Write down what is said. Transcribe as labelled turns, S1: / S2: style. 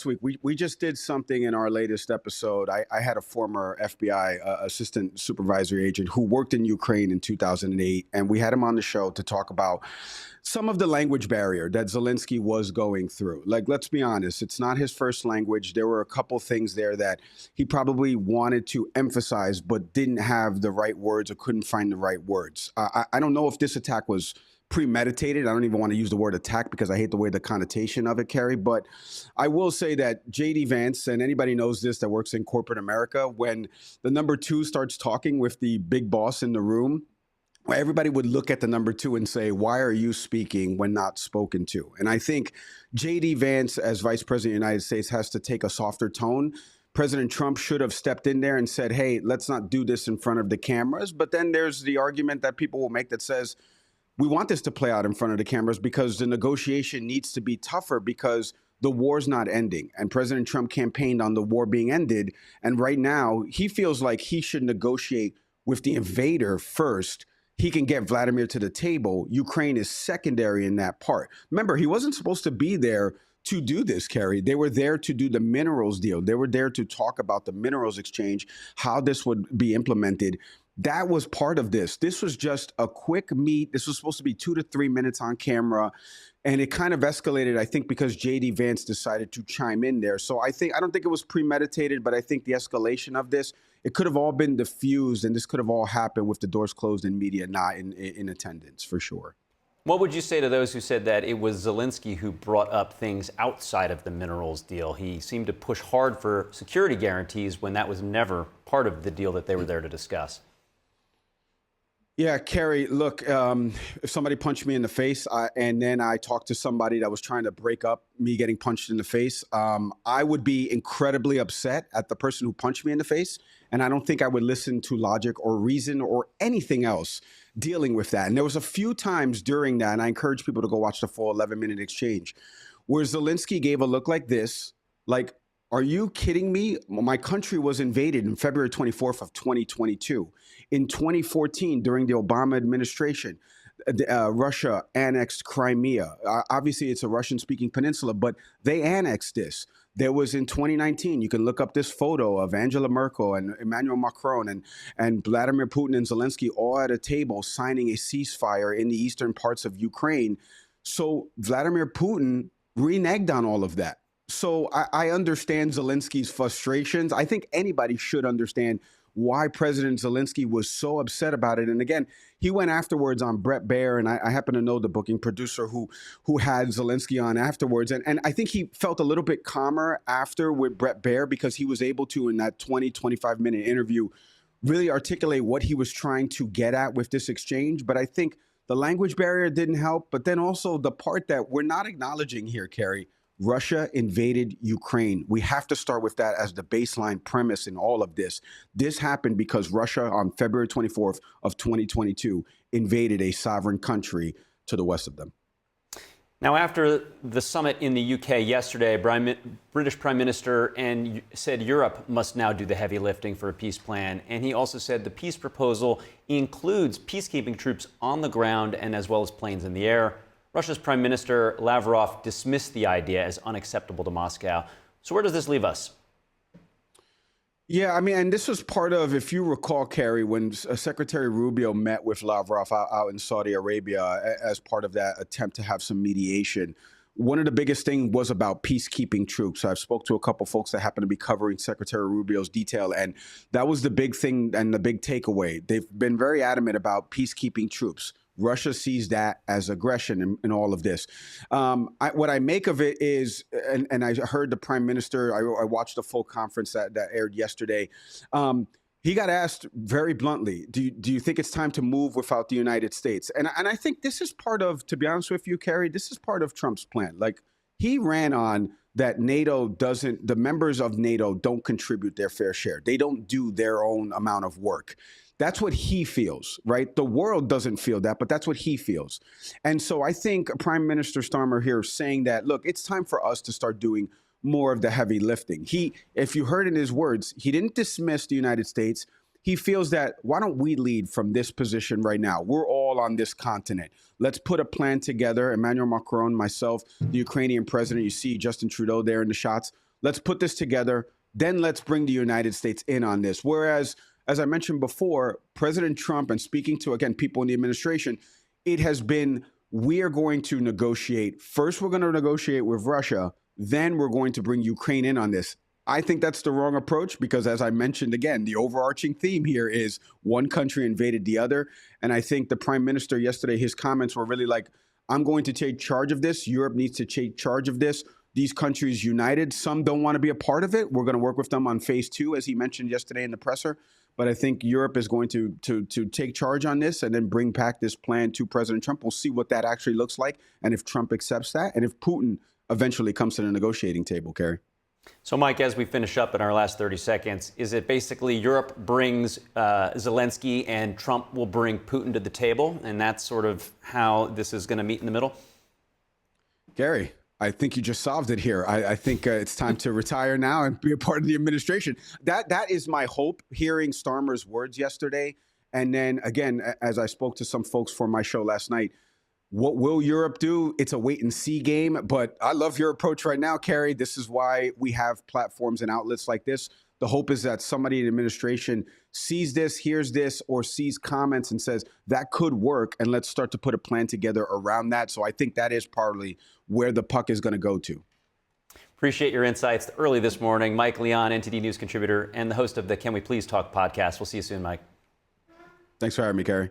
S1: week, we just did something in our latest episode. I had a former FBI assistant supervisory agent who worked in Ukraine in 2008, and we had him on the show to talk about some of the language barrier that Zelensky was going through. Like, let's be honest, it's not his first language. There were a couple things there that he probably wanted to emphasize, but didn't have the right words or couldn't find the right words. I don't know if this attack was premeditated. I don't even want to use the word attack because I hate the way the connotation of it, Carrie. But I will say that J.D. Vance, and anybody knows this that works in corporate America, when the number two starts talking with the big boss in the room, everybody would look at the number two and say, why are you speaking when not spoken to? And I think J.D. Vance, as Vice President of the United States, has to take a softer tone. President Trump should have stepped in there and said, hey, let's not do this in front of the cameras. But then there's the argument that people will make that says, we want this to play out in front of the cameras because the negotiation needs to be tougher because the war's not ending. And President Trump campaigned on the war being ended. And right now, he feels like he should negotiate with the invader first. He can get Vladimir to the table. Ukraine is secondary in that part. Remember, he wasn't supposed to be there to do this, Kerry. They were there to do the minerals deal. They were there to talk about the minerals exchange, how this would be implemented. That was part of this. This was just a quick meet. This was supposed to be 2 to 3 minutes on camera. And it kind of escalated, I think, because J.D. Vance decided to chime in there. So I don't think it was premeditated, but I think the escalation of this, it could have all been diffused, and this could have all happened with the doors closed and media not in attendance, for sure.
S2: What would you say to those who said that it was Zelensky who brought up things outside of the minerals deal? He seemed to push hard for security guarantees when that was never part of the deal that they were there to discuss.
S1: Yeah, Kerry, look, if somebody punched me in the face and then I talked to somebody that was trying to break up me getting punched in the face, I would be incredibly upset at the person who punched me in the face. And I don't think I would listen to logic or reason or anything else dealing with that. And there was a few times during that, and I encourage people to go watch the full 11-minute exchange, where Zelensky gave a look like this, like, are you kidding me? My country was invaded on February 24th of 2022. In 2014, during the Obama administration, Russia annexed Crimea. Obviously, it's a Russian-speaking peninsula, but they annexed this. There was in 2019, you can look up this photo of Angela Merkel and Emmanuel Macron and Vladimir Putin and Zelensky all at a table signing a ceasefire in the eastern parts of Ukraine. So Vladimir Putin reneged on all of that. So I understand Zelensky's frustrations. I think anybody should understand why President Zelensky was so upset about it. And again, he went afterwards on Brett Baer, and I happen to know the booking producer who had Zelensky on afterwards. And I think he felt a little bit calmer after with Brett Baer because he was able to, in that 25-minute interview, really articulate what he was trying to get at with this exchange. But I think the language barrier didn't help. But then also the part that we're not acknowledging here, Kerry, Russia invaded Ukraine. We have to start with that as the baseline premise in all of this. This happened because Russia on February 24th of 2022 invaded a sovereign country to the west of them.
S2: Now, after the summit in the UK yesterday, British Prime Minister said Europe must now do the heavy lifting for a peace plan. And he also said the peace proposal includes peacekeeping troops on the ground and as well as planes in the air. Russia's Prime Minister Lavrov dismissed the idea as unacceptable to Moscow. So where does this leave us?
S1: Yeah, I mean, and this was part of, if you recall, Kerry, when Secretary Rubio met with Lavrov out in Saudi Arabia as part of that attempt to have some mediation. One of the biggest things was about peacekeeping troops. I've spoke to a couple folks that happen to be covering Secretary Rubio's detail, and that was the big thing and the big takeaway. They've been very adamant about peacekeeping troops. Russia sees that as aggression in all of this. What I make of it is, and I heard the prime minister, I watched the full conference that aired yesterday. He got asked very bluntly, do you think it's time to move without the United States? And I think this is part of, to be honest with you, Kerry, this is part of Trump's plan. Like, he ran on that the members of NATO don't contribute their fair share. They don't do their own amount of work. That's what he feels, right? The world doesn't feel that, but that's what he feels. And so I think Prime Minister Starmer here is saying that, look, it's time for us to start doing more of the heavy lifting. If you heard in his words, he didn't dismiss the United States. He feels that, why don't we lead from this position right now? We're all on this continent. Let's put a plan together. Emmanuel Macron, myself, the Ukrainian president, you see Justin Trudeau there in the shots. Let's put this together. Then let's bring the United States in on this. Whereas, as I mentioned before, President Trump, and speaking to, again, people in the administration, it has been, we are going to negotiate. First, we're going to negotiate with Russia. Then we're going to bring Ukraine in on this. I think that's the wrong approach because, as I mentioned again, the overarching theme here is one country invaded the other. And I think the prime minister yesterday, his comments were really like, I'm going to take charge of this. Europe needs to take charge of this. These countries united. Some don't want to be a part of it. We're going to work with them on phase 2, as he mentioned yesterday in the presser. But I think Europe is going to take charge on this and then bring back this plan to President Trump. We'll see what that actually looks like and if Trump accepts that and if Putin eventually comes to the negotiating table, Kerry.
S2: So, Mike, as we finish up in our last 30 seconds, is it basically Europe brings Zelensky and Trump will bring Putin to the table, and that's sort of how this is going to meet in the middle?
S1: Gary, I think you just solved it here. I think it's time to retire now and be a part of the administration. That is my hope, hearing Starmer's words yesterday. And then, again, as I spoke to some folks for my show last night, what will Europe do? It's a wait and see game, but I love your approach right now, Kerry. This is why we have platforms and outlets like this. The hope is that somebody in administration sees this, hears this, or sees comments and says, that could work, and let's start to put a plan together around that. So I think that is partly where the puck is going to go to.
S2: Appreciate your insights early this morning. Mike Leon, NTD News contributor and the host of the Can We Please Talk podcast. We'll see you soon, Mike.
S1: Thanks for having me, Kerry.